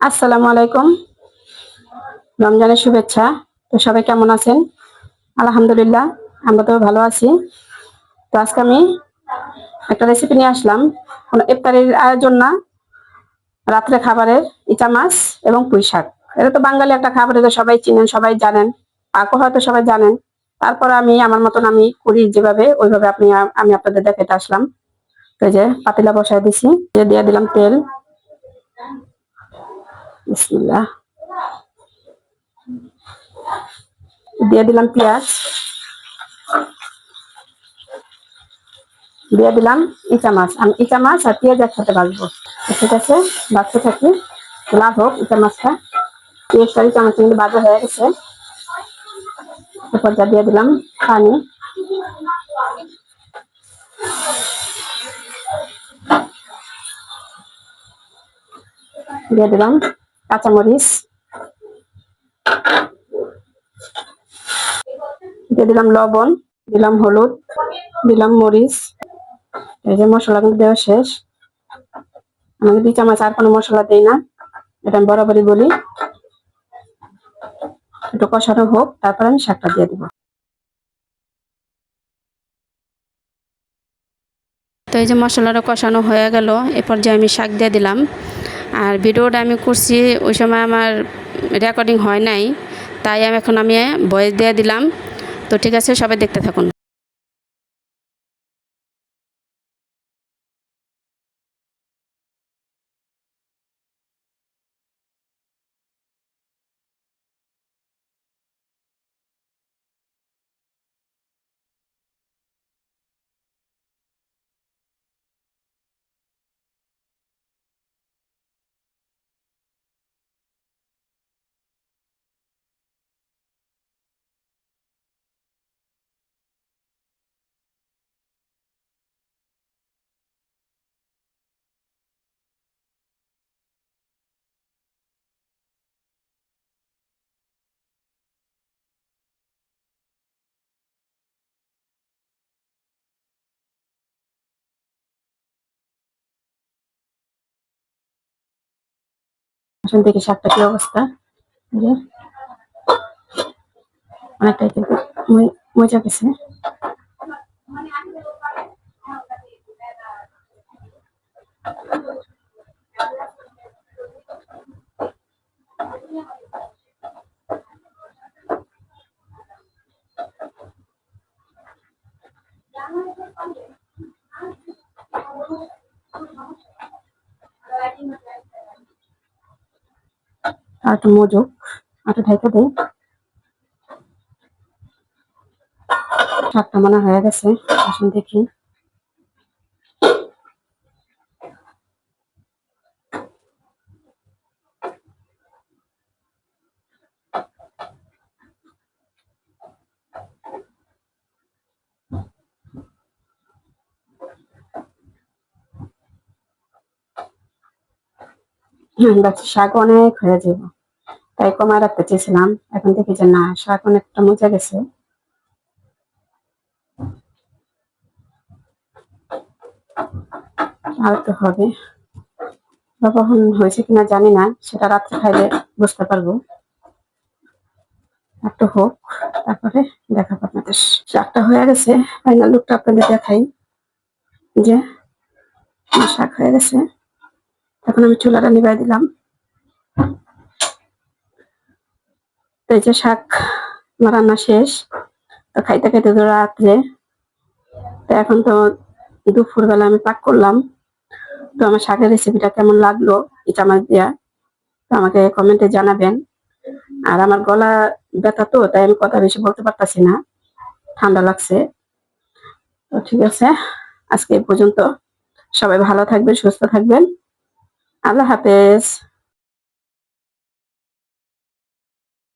আসসালামু আলাইকুম। রমজানের শুভেচ্ছা। তো সবাই কেমন আছেন? আলহামদুলিল্লাহ, আমরা তো ভালো আছি। তো আজকে আমি একটা রেসিপি নিয়ে আসলাম। কোনো ইফতারির আয়োজন না, রাত্রে খাবারের ইচা মাছ এবং পুঁই শাক। এটা তো বাঙালি একটা খাবার, এটা সবাই চিনেন, সবাই জানেন, পাকও হয়তো সবাই জানেন। তারপর আমি আমার মতন আমি করি যেভাবে, ওইভাবে আমি আপনাদের দেখাতে আসলাম। তো এই যে পাতিলা বসায় দিছি, দিয়ে দিলাম তেল। বিসমিল্লাহ। দিয়ে দিলাম পেঁয়াজ, দিয়ে দিলাম ইচা মাছ। আমি ইচা মাছ আর পেঁয়াজ একসাথে ভাজবো। ঠিক আছে, ভাজতে থাকি, লাভ হোক ইচা মাছটা। পেঁয়াজটা ইচা মাছ কিন্তু ভাজা হয়ে গেছে। এরপর যা দিয়ে দিলাম পানি, দিয়ে দিলাম কাঁচামরিচ, দিয়ে দিলাম লবণ, দিলাম হলুদ, দিলাম মরিচ। এই যে মশলা কিন্তু দেওয়া শেষ। আমি 2 চামচ আর কোনো মশলা দিই না, এটা আমি বরাবরই বলি। একটু কষানো হোক, তারপর আমি শাকটা দিয়ে দিব। তো এই যে মশলাটা কষানো হয়ে গেল, এ পর্যায়ে আমি শাক দিয়ে দিলাম। আর ভিডিওটা আমি করছি ওই সময় আমার রেকর্ডিং হয় নাই, তাই আমি ভয়েস দিয়ে দিলাম। তো ঠিক আছে, সবাই দেখতে থাকুন। আসুন দেখি শাকটা কি অবস্থা। যে অনেকটাই কিন্তু মজা গেছে। আর একটু মজুক, আর একটু ঢেকে দিই। শাকটা মনে হয়ে গেছে, আসুন দেখি। দেখছি শাক অনেক হয়ে যাব, তাই কমায় রাখতে চেয়েছিলাম। এখন দেখি যে না, শাক অনেকটা মজা গেছে। আর তো হবে, কখন হয়েছে কিনা জানি না, সেটা রাত্রে খাইলে বুঝতে পারবো। একটু হোক, তারপরে দেখাবো আপনাদের। শাকটা হয়ে গেছে, ফাইনাল লুকটা আপনাদের দেখাই। যে আমার শাক হয়ে গেছে, এখন আমি চুলাটা নিভাই দিলাম। তো এই যে শাক আমার রান্না শেষ। তো খাইতে খাইতে তো রাত্রে, তো এখন তো দুপুর বেলা আমি পাক করলাম। তো আমার শাকের রেসিপিটা কেমন লাগলো ইচা মাছ দিয়া, তো আমাকে কমেন্টে জানাবেন। আর আমার গলা ব্যথা, তো তাই আমি কথা বেশি বলতে পারতাছি না, ঠান্ডা লাগছে। তো ঠিক আছে, আজকে এই পর্যন্ত। সবাই ভালো থাকবেন, সুস্থ থাকবেন। আল্লাহ হাফেজ।